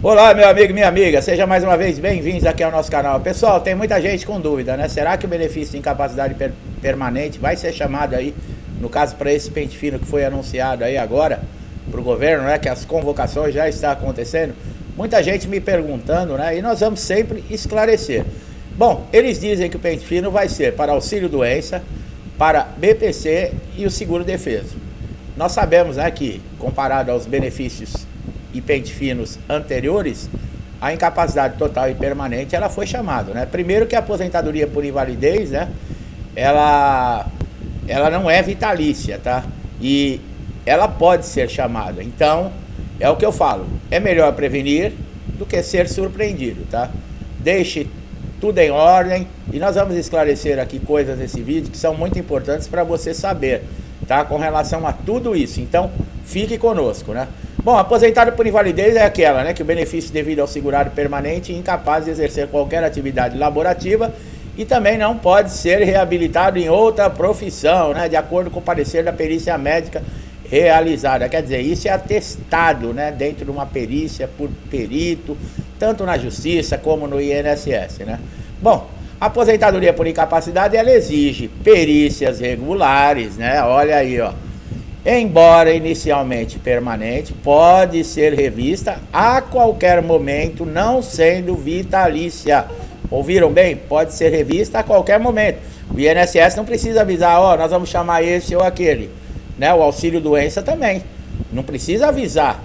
Olá, meu amigo e minha amiga, seja mais uma vez bem-vindos aqui ao nosso canal. Pessoal, tem muita gente com dúvida, né? Será que o benefício de incapacidade permanente vai ser chamado aí, no caso para esse pente fino que foi anunciado aí agora para o governo, né? Que as convocações já estão acontecendo. Muita gente me perguntando, né? E nós vamos sempre esclarecer. Bom, eles dizem que o pente fino vai ser para auxílio doença, para BPC e o seguro defeso. Nós sabemos, né, que comparado aos benefícios e pente finos anteriores, a incapacidade total e permanente ela foi chamada, né? Primeiro que a aposentadoria por invalidez, né, ela não é vitalícia, tá? E ela pode ser chamada. Então, é o que eu falo, é melhor prevenir do que ser surpreendido, tá? Deixe tudo em ordem e nós vamos esclarecer aqui coisas nesse vídeo que são muito importantes para você saber, tá? Com relação a tudo isso. Então, fique conosco, né? Bom, aposentado por invalidez é aquela, né, que o benefício devido ao segurado permanente e incapaz de exercer qualquer atividade laborativa e também não pode ser reabilitado em outra profissão, né, de acordo com o parecer da perícia médica realizada. Quer dizer, isso é atestado, né, dentro de uma perícia por perito, tanto na justiça como no INSS, né. Bom, a aposentadoria por incapacidade, ela exige perícias regulares, né, olha aí, ó. Embora inicialmente permanente, pode ser revista a qualquer momento, não sendo vitalícia. Ouviram bem? Pode ser revista a qualquer momento. O INSS não precisa avisar, ó, nós vamos chamar esse ou aquele, né? O auxílio doença também. Não precisa avisar.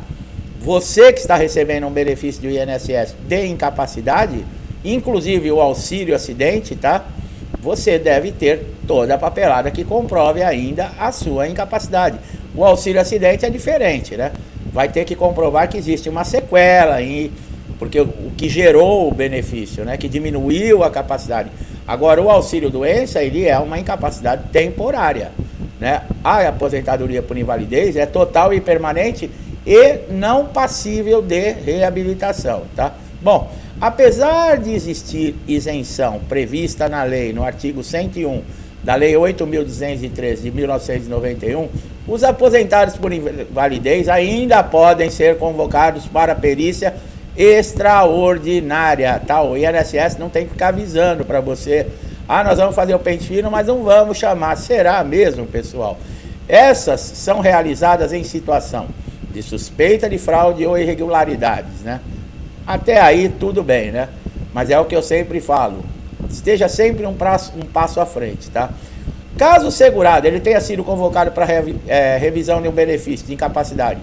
Você que está recebendo um benefício do INSS de incapacidade, inclusive o auxílio acidente, tá? Você deve ter toda a papelada que comprove ainda a sua incapacidade. O auxílio acidente é diferente, né? Vai ter que comprovar que existe uma sequela, porque o que gerou o benefício, né? Que diminuiu a capacidade. Agora, o auxílio doença, ele é uma incapacidade temporária, né? A aposentadoria por invalidez é total e permanente e não passível de reabilitação, tá? Bom, apesar de existir isenção prevista na lei, no artigo 101 da Lei 8.213 de 1991, os aposentados por invalidez ainda podem ser convocados para perícia extraordinária, tá? O INSS não tem que ficar avisando para você, nós vamos fazer o pente fino, mas não vamos chamar. Será mesmo, pessoal? Essas são realizadas em situação de suspeita de fraude ou irregularidades, né? Até aí tudo bem, né? Mas é o que eu sempre falo, esteja sempre um passo à frente, tá? Caso o segurado ele tenha sido convocado para revisão de um benefício de incapacidade,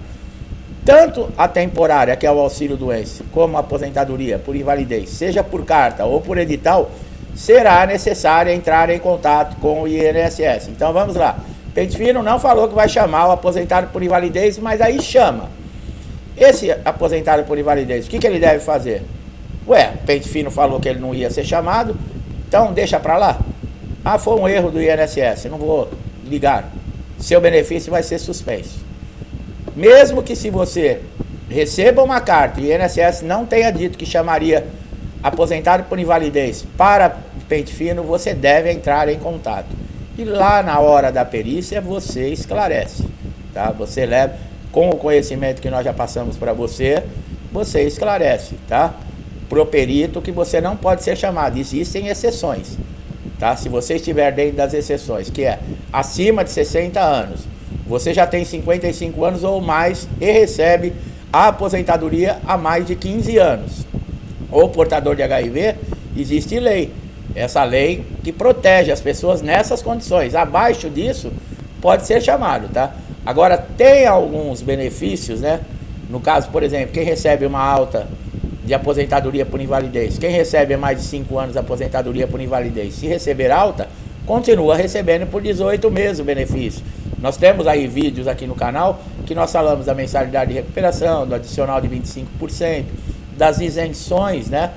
tanto a temporária, que é o auxílio doença, como a aposentadoria por invalidez, seja por carta ou por edital, será necessário entrar em contato com o INSS. Então vamos lá, pente fino não falou que vai chamar o aposentado por invalidez, mas aí chama. Esse aposentado por invalidez, o que ele deve fazer? Ué, o pente fino falou que ele não ia ser chamado, então deixa pra lá. Foi um erro do INSS, não vou ligar. Seu benefício vai ser suspenso. Mesmo que se você receba uma carta e o INSS não tenha dito que chamaria aposentado por invalidez para pente fino, você deve entrar em contato. E lá na hora da perícia você esclarece, tá? Você leva, com o conhecimento que nós já passamos para você, você esclarece, tá? Pro perito que você não pode ser chamado. Existem exceções, tá? Se você estiver dentro das exceções, que é acima de 60 anos, você já tem 55 anos ou mais e recebe a aposentadoria há mais de 15 anos, ou portador de HIV, existe lei. Essa lei que protege as pessoas nessas condições. Abaixo disso, pode ser chamado, tá? Agora, tem alguns benefícios, né? No caso, por exemplo, quem recebe uma alta de aposentadoria por invalidez, quem recebe mais de 5 anos de aposentadoria por invalidez, se receber alta, continua recebendo por 18 meses o benefício. Nós temos aí vídeos aqui no canal que nós falamos da mensalidade de recuperação, do adicional de 25%, das isenções, né,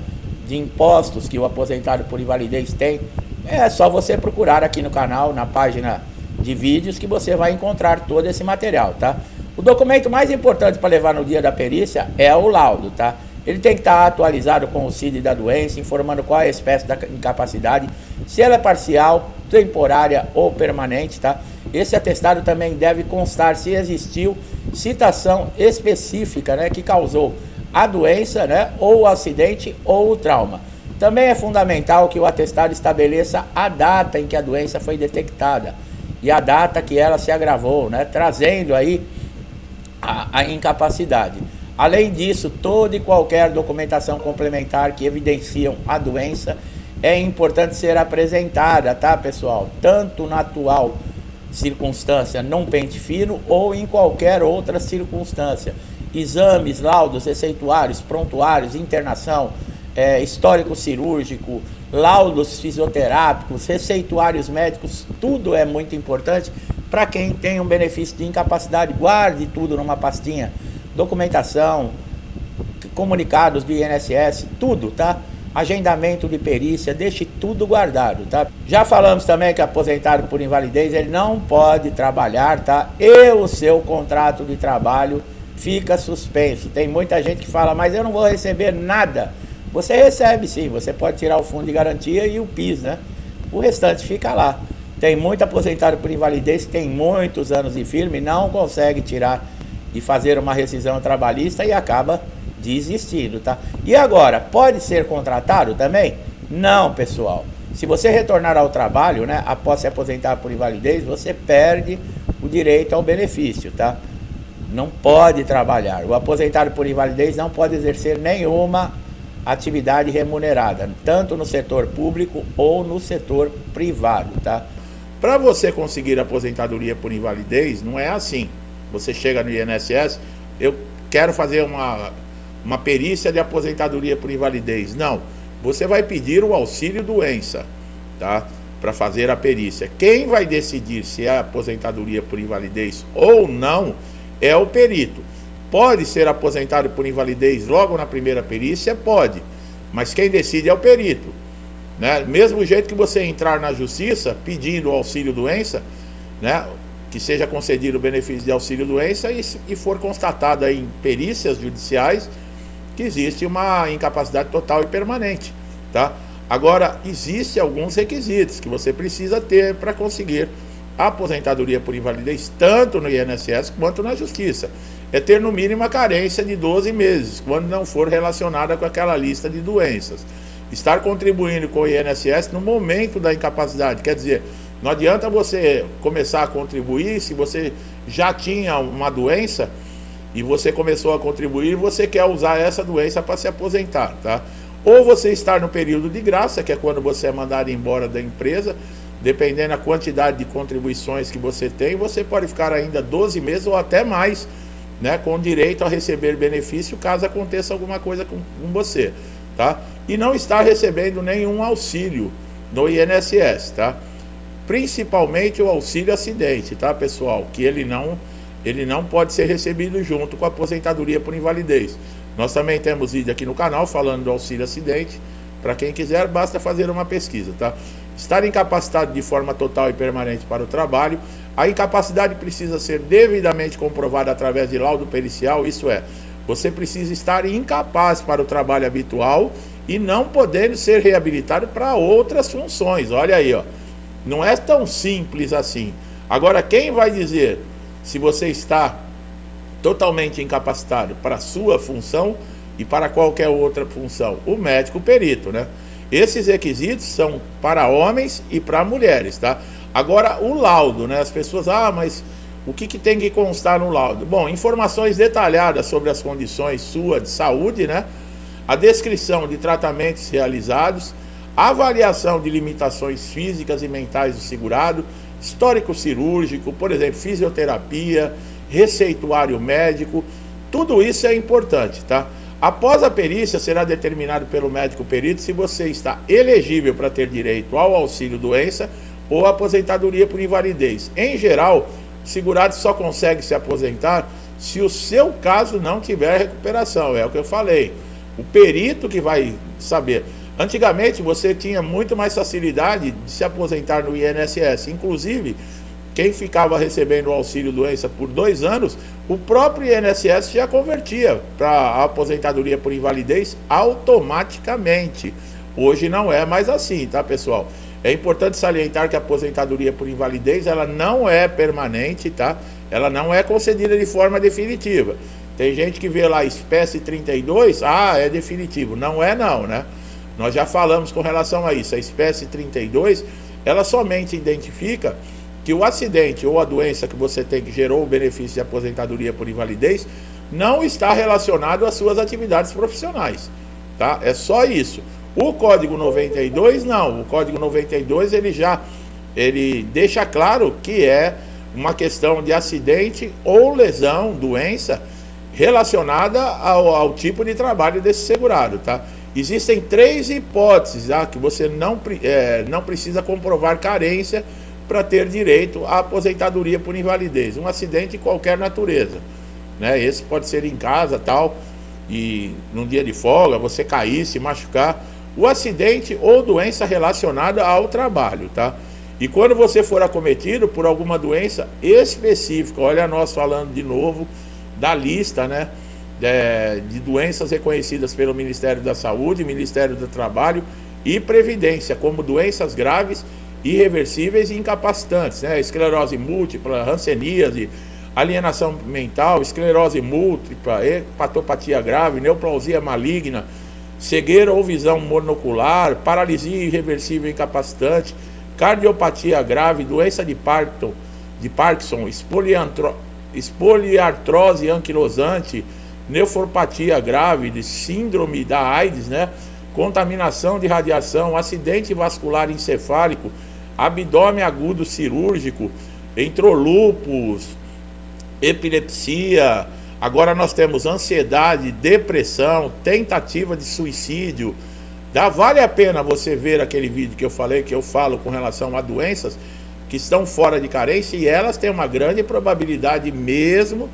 de impostos que o aposentado por invalidez tem. É só você procurar aqui no canal, na página de vídeos, que você vai encontrar todo esse material, tá? O documento mais importante para levar no dia da perícia é o laudo, tá? Ele tem que estar atualizado com o CID da doença, informando qual é a espécie da incapacidade, se ela é parcial, temporária ou permanente, tá? Esse atestado também deve constar se existiu citação específica, né, que causou a doença, né, ou o acidente ou o trauma. Também é fundamental que o atestado estabeleça a data em que a doença foi detectada e a data que ela se agravou, né, trazendo aí a incapacidade. Além disso, toda e qualquer documentação complementar que evidenciam a doença é importante ser apresentada, tá, pessoal? Tanto na atual circunstância, num pente fino ou em qualquer outra circunstância. Exames, laudos, receituários, prontuários, internação, histórico cirúrgico, laudos fisioterápicos, receituários médicos, tudo é muito importante para quem tem um benefício de incapacidade. Guarde tudo numa pastinha, documentação, comunicados do INSS, tudo, tá? Agendamento de perícia, deixe tudo guardado, tá? Já falamos também que aposentado por invalidez, ele não pode trabalhar, tá? E o seu contrato de trabalho fica suspenso. Tem muita gente que fala, mas eu não vou receber nada. Você recebe sim, você pode tirar o fundo de garantia e o PIS, né? O restante fica lá. Tem muito aposentado por invalidez que tem muitos anos de firme, não consegue tirar e fazer uma rescisão trabalhista e acaba desistindo, tá? E agora, pode ser contratado também? Não, pessoal. Se você retornar ao trabalho, né, após se aposentar por invalidez, você perde o direito ao benefício, tá? Não pode trabalhar. O aposentado por invalidez não pode exercer nenhuma atividade remunerada, tanto no setor público ou no setor privado, tá? Para você conseguir aposentadoria por invalidez, não é assim. Você chega no INSS, eu quero fazer uma perícia de aposentadoria por invalidez. Não, você vai pedir o auxílio doença, tá? Para fazer a perícia. Quem vai decidir se é aposentadoria por invalidez ou não é o perito. Pode ser aposentado por invalidez logo na primeira perícia? Pode, mas quem decide é o perito, né? Mesmo jeito que você entrar na justiça pedindo o auxílio doença, né, que seja concedido o benefício de auxílio doença e for constatado aí em perícias judiciais que existe uma incapacidade total e permanente, tá? Agora, existem alguns requisitos que você precisa ter para conseguir a aposentadoria por invalidez, tanto no INSS quanto na Justiça. É ter no mínimo a carência de 12 meses, quando não for relacionada com aquela lista de doenças. Estar contribuindo com o INSS no momento da incapacidade, quer dizer, não adianta você começar a contribuir se você já tinha uma doença e você começou a contribuir, você quer usar essa doença para se aposentar, tá? Ou você estar no período de graça, que é quando você é mandado embora da empresa, dependendo da quantidade de contribuições que você tem, você pode ficar ainda 12 meses ou até mais, né, com direito a receber benefício caso aconteça alguma coisa com você, tá? E não está recebendo nenhum auxílio no INSS, tá? Principalmente o auxílio acidente, tá, pessoal? Que ele não pode ser recebido junto com a aposentadoria por invalidez. Nós também temos vídeo aqui no canal falando do auxílio acidente. Para quem quiser, basta fazer uma pesquisa, tá? Estar incapacitado de forma total e permanente para o trabalho. A incapacidade precisa ser devidamente comprovada através de laudo pericial, isso é, você precisa estar incapaz para o trabalho habitual e não podendo ser reabilitado para outras funções. Olha aí, ó. Não é tão simples assim. Agora, quem vai dizer se você está totalmente incapacitado para a sua função e para qualquer outra função? O médico perito, né? Esses requisitos são para homens e para mulheres, tá? Agora, o laudo, né? As pessoas, mas o que tem que constar no laudo? Bom, informações detalhadas sobre as condições suas de saúde, né? A descrição de tratamentos realizados, avaliação de limitações físicas e mentais do segurado, histórico cirúrgico, por exemplo, fisioterapia, receituário médico, tudo isso é importante, tá? Após a perícia, será determinado pelo médico perito se você está elegível para ter direito ao auxílio doença ou aposentadoria por invalidez. Em geral, o segurado só consegue se aposentar se o seu caso não tiver recuperação, é o que eu falei. O perito que vai saber. Antigamente você tinha muito mais facilidade de se aposentar no INSS, inclusive quem ficava recebendo o auxílio doença por 2 anos, o próprio INSS já convertia para a aposentadoria por invalidez automaticamente. Hoje não é mais assim, tá, pessoal? É importante salientar que a aposentadoria por invalidez, ela não é permanente, tá? Ela não é concedida de forma definitiva. Tem gente que vê lá espécie 32, é definitivo. Não é não, né? Nós já falamos com relação a isso. A espécie 32, ela somente identifica que o acidente ou a doença que você tem que gerou o benefício de aposentadoria por invalidez não está relacionado às suas atividades profissionais, tá? É só isso. O Código 92 não. O Código 92 ele deixa claro que é uma questão de acidente ou lesão, doença relacionada ao tipo de trabalho desse segurado, tá? Existem 3 hipóteses, tá? Que você não precisa comprovar carência para ter direito à aposentadoria por invalidez. Um acidente de qualquer natureza, né? Esse pode ser em casa, tal, e num dia de folga, você cair, se machucar. O acidente ou doença relacionada ao trabalho, tá? E quando você for acometido por alguma doença específica, olha nós falando de novo da lista, né, de doenças reconhecidas pelo Ministério da Saúde, Ministério do Trabalho e Previdência, como doenças graves, irreversíveis e incapacitantes, né? Esclerose múltipla, hanseníase, alienação mental, esclerose múltipla, hepatopatia grave, neoplasia maligna, cegueira ou visão monocular, paralisia irreversível e incapacitante, cardiopatia grave, doença de Parkinson, espoliartrose anquilosante, nefropatia grave, de síndrome da AIDS, né? Contaminação de radiação, acidente vascular encefálico, abdômen agudo cirúrgico, entrolupus, epilepsia. Agora nós temos ansiedade, depressão, tentativa de suicídio. Vale a pena você ver aquele vídeo que eu falei, que eu falo com relação a doenças que estão fora de carência, e elas têm uma grande probabilidade mesmo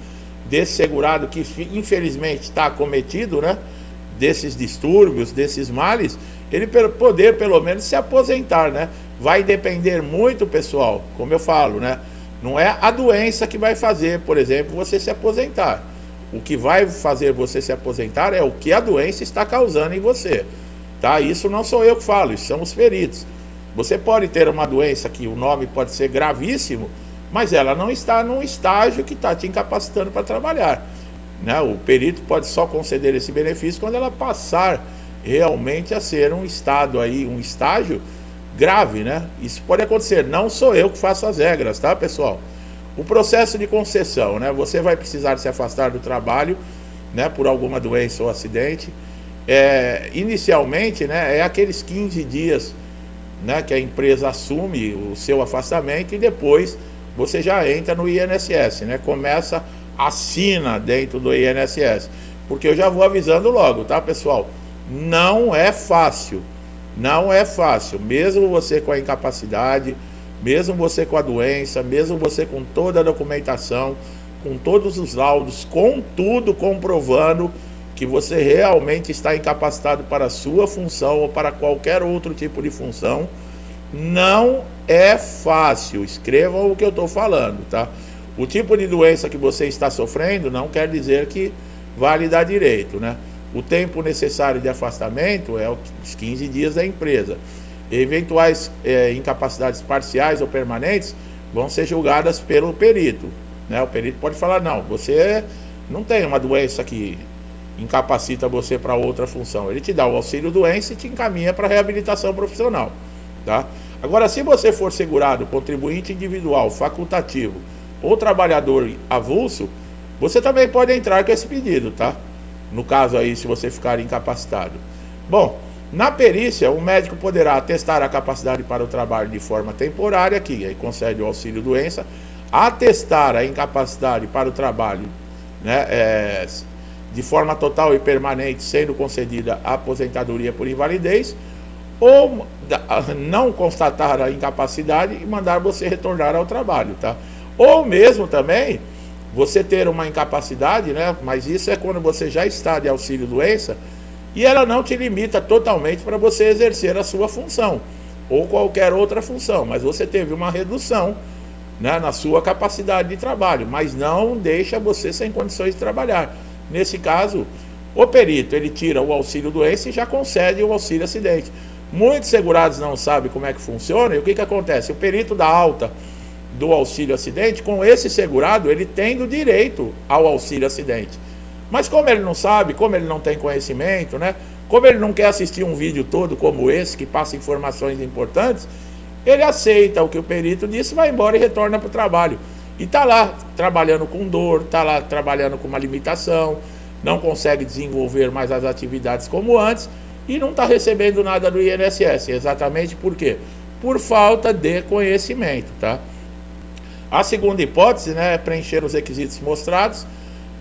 desse segurado que infelizmente está acometido, né, desses distúrbios, desses males, ele poder pelo menos se aposentar, né? Vai depender muito, pessoal, como eu falo, né? Não é a doença que vai fazer, por exemplo, você se aposentar. O que vai fazer você se aposentar é o que a doença está causando em você, tá? Isso não sou eu que falo, isso são os peritos. Você pode ter uma doença que o nome pode ser gravíssimo, mas ela não está num estágio que está te incapacitando para trabalhar, né? O perito pode só conceder esse benefício quando ela passar realmente a ser um estágio grave, né? Isso pode acontecer, não sou eu que faço as regras, tá, pessoal? O processo de concessão, né? Você vai precisar se afastar do trabalho, né, por alguma doença ou acidente. Inicialmente, né, é aqueles 15 dias, né, que a empresa assume o seu afastamento, e depois você já entra no INSS, né? Assina dentro do INSS. Porque eu já vou avisando logo, tá, pessoal? Não é fácil. Não é fácil. Mesmo você com a incapacidade, mesmo você com a doença, mesmo você com toda a documentação, com todos os laudos, com tudo comprovando que você realmente está incapacitado para a sua função ou para qualquer outro tipo de função, não é fácil. Escrevam o que eu estou falando, tá? O tipo de doença que você está sofrendo não quer dizer que vai lhe dar direito, né? O tempo necessário de afastamento é os 15 dias da empresa. Eventuais incapacidades parciais ou permanentes vão ser julgadas pelo perito, né? O perito pode falar, não, você não tem uma doença que incapacita você para outra função. Ele te dá o auxílio doença e te encaminha para reabilitação profissional, tá? Agora, se você for segurado, contribuinte individual, facultativo ou trabalhador avulso, você também pode entrar com esse pedido, tá? No caso aí, se você ficar incapacitado. Bom, na perícia, o médico poderá atestar a capacidade para o trabalho de forma temporária, que aí concede o auxílio doença, atestar a incapacidade para o trabalho, né, de forma total e permanente, sendo concedida a aposentadoria por invalidez, ou não constatar a incapacidade e mandar você retornar ao trabalho, tá? Ou mesmo também você ter uma incapacidade, né? Mas isso é quando você já está de auxílio doença e ela não te limita totalmente para você exercer a sua função ou qualquer outra função, mas você teve uma redução, né, na sua capacidade de trabalho, mas não deixa você sem condições de trabalhar. Nesse caso, o perito ele tira o auxílio doença e já concede o auxílio acidente. Muitos segurados não sabem como é que funciona, e o que acontece? O perito dá alta do auxílio acidente, com esse segurado ele tendo direito ao auxílio acidente. Mas como ele não sabe, como ele não tem conhecimento, né? Como ele não quer assistir um vídeo todo como esse, que passa informações importantes, ele aceita o que o perito disse, vai embora e retorna para o trabalho. E está lá trabalhando com dor, está lá trabalhando com uma limitação, não consegue desenvolver mais as atividades como antes e não está recebendo nada do INSS. Exatamente por quê? Por falta de conhecimento, tá? A segunda hipótese, né, é preencher os requisitos mostrados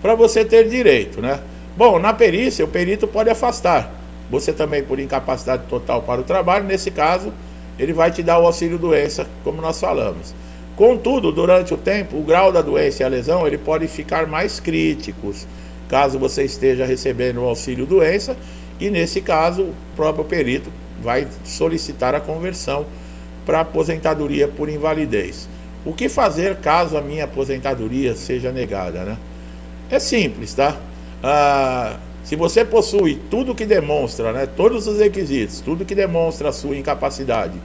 para você ter direito, né? Bom, na perícia, o perito pode afastar você também por incapacidade total para o trabalho. Nesse caso, ele vai te dar o auxílio-doença, como nós falamos. Contudo, durante o tempo, o grau da doença e a lesão, ele pode ficar mais críticos, caso você esteja recebendo o auxílio-doença, e nesse caso, o próprio perito vai solicitar a conversão para aposentadoria por invalidez. O que fazer caso a minha aposentadoria seja negada, né? É simples, tá? Se você possui tudo que demonstra, né, todos os requisitos, tudo que demonstra a sua incapacidade,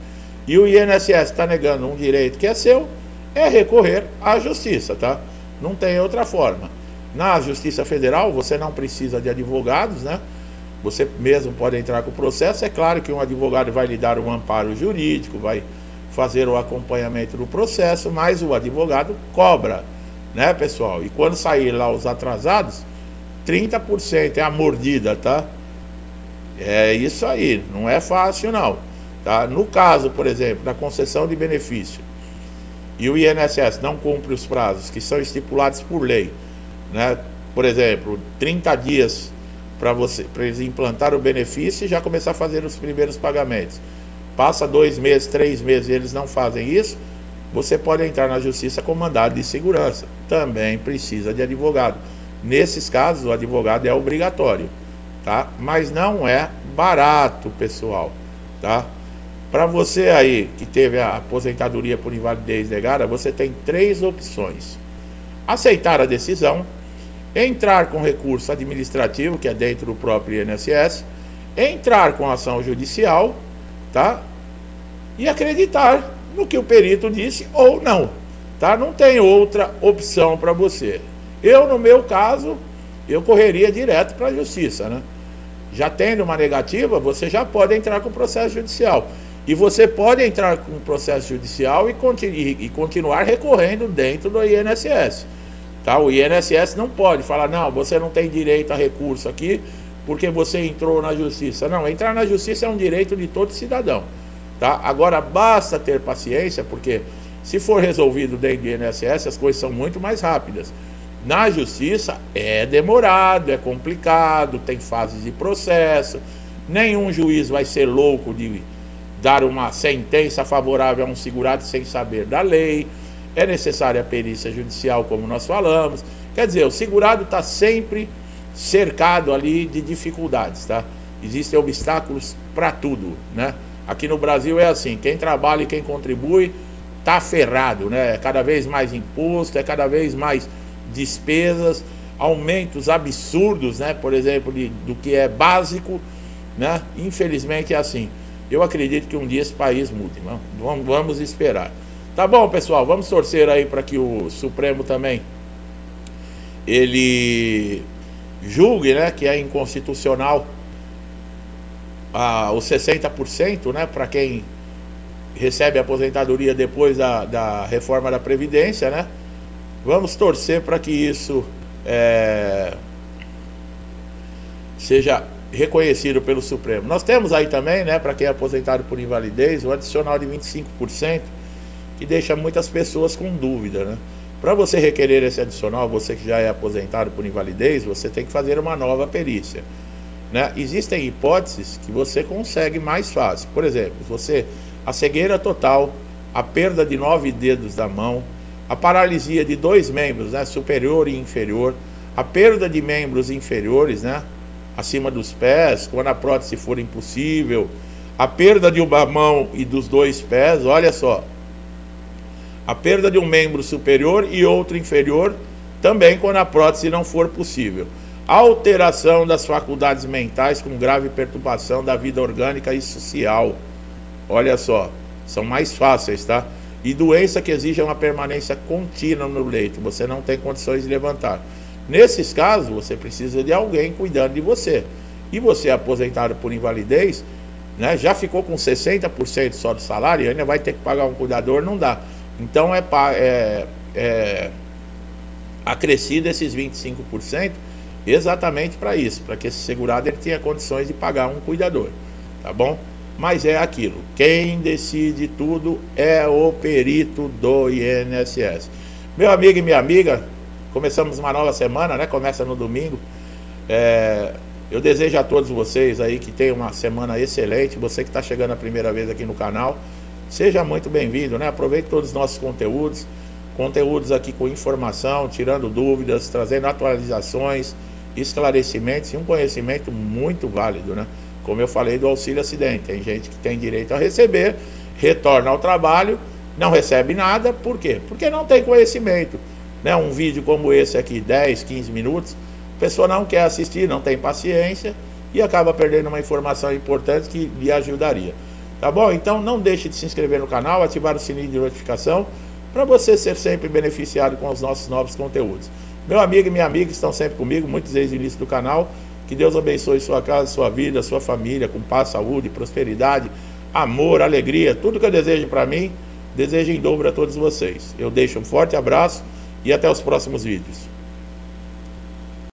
e o INSS está negando um direito que é seu, é recorrer à justiça, tá? Não tem outra forma. Na Justiça Federal, você não precisa de advogados, né? Você mesmo pode entrar com o processo. É claro que um advogado vai lhe dar um amparo jurídico, vai fazer o acompanhamento do processo, mas o advogado cobra, né, pessoal? E quando sair lá os atrasados, 30% é a mordida, tá? É isso aí, não é fácil não, tá? No caso, por exemplo, da concessão de benefício, e o INSS não cumpre os prazos que são estipulados por lei, né? Por exemplo, 30 dias para eles implantar o benefício e já começar a fazer os primeiros pagamentos. Passa 2 meses, 3 meses e eles não fazem isso, você pode entrar na justiça com mandado de segurança. Também precisa de advogado. Nesses casos, o advogado é obrigatório, tá? Mas não é barato, pessoal, tá? Para você aí que teve a aposentadoria por invalidez negada, você tem 3 opções: aceitar a decisão, entrar com recurso administrativo, que é dentro do próprio INSS, entrar com ação judicial, tá? E acreditar no que o perito disse ou não, tá? Não tem outra opção para você. Eu, no meu caso, eu correria direto para a justiça, né? Já tendo uma negativa, você já pode entrar com processo judicial. E você pode entrar com processo judicial e continuar recorrendo dentro do INSS. Tá? O INSS não pode falar, não, você não tem direito a recurso aqui porque você entrou na justiça. Não, entrar na justiça é um direito de todo cidadão. Tá? Agora, basta ter paciência, porque se for resolvido dentro do INSS, as coisas são muito mais rápidas. Na justiça é demorado, é complicado, tem fases de processo, nenhum juiz vai ser louco de dar uma sentença favorável a um segurado sem saber da lei, é necessária a perícia judicial, como nós falamos. Quer dizer, o segurado está sempre cercado ali de dificuldades, tá? Existem obstáculos para tudo, né? Aqui no Brasil é assim, quem trabalha e quem contribui está ferrado, né? É cada vez mais imposto, é cada vez mais despesas, aumentos absurdos, né? Por exemplo, do que é básico, né? Infelizmente é assim. Eu acredito que um dia esse país mude, né? Vamos esperar. Tá bom, pessoal, vamos torcer aí para que o Supremo também ele julgue, né, que é inconstitucional os 60%, né, para quem recebe aposentadoria depois da reforma da Previdência, né? Vamos torcer para que isso seja reconhecido pelo Supremo. Nós temos aí também, né, para quem é aposentado por invalidez, o adicional de 25%, que deixa muitas pessoas com dúvida, né? Para você requerer esse adicional, você que já é aposentado por invalidez, você tem que fazer uma nova perícia, né? Existem hipóteses que você consegue mais fácil. Por exemplo, a cegueira total, a perda de 9 dedos da mão, a paralisia de 2 membros, né, superior e inferior, a perda de membros inferiores, né, acima dos pés, quando a prótese for impossível, a perda de uma mão e dos 2 pés, olha só, a perda de um membro superior e outro inferior, também quando a prótese não for possível. Alteração das faculdades mentais com grave perturbação da vida orgânica e social. Olha só, são mais fáceis, tá? E doença que exige uma permanência contínua no leito, você não tem condições de levantar. Nesses casos, você precisa de alguém cuidando de você. E você é aposentado por invalidez, né, já ficou com 60% só do salário e ainda vai ter que pagar um cuidador, não dá. Então acrescido esses 25% exatamente para isso, para que esse segurado ele tenha condições de pagar um cuidador, tá bom? Mas é aquilo, quem decide tudo é o perito do INSS. Meu amigo e minha amiga, começamos uma nova semana, né? Começa no domingo. Eu desejo a todos vocês aí que tenham uma semana excelente. Você que está chegando a primeira vez aqui no canal, seja muito bem-vindo, né? Aproveite todos os nossos conteúdos aqui com informação, tirando dúvidas, trazendo atualizações, esclarecimentos e um conhecimento muito válido, né? Como eu falei do auxílio acidente, tem gente que tem direito a receber, retorna ao trabalho, não recebe nada, por quê? Porque não tem conhecimento, né? Um vídeo como esse aqui, 10, 15 minutos, a pessoa não quer assistir, não tem paciência e acaba perdendo uma informação importante que lhe ajudaria, tá bom? Então não deixe de se inscrever no canal, ativar o sininho de notificação para você ser sempre beneficiado com os nossos novos conteúdos. Meu amigo e minha amiga estão sempre comigo, muitos desde o início do canal. Que Deus abençoe sua casa, sua vida, sua família, com paz, saúde, prosperidade, amor, alegria, tudo que eu desejo para mim, desejo em dobro a todos vocês. Eu deixo um forte abraço e até os próximos vídeos.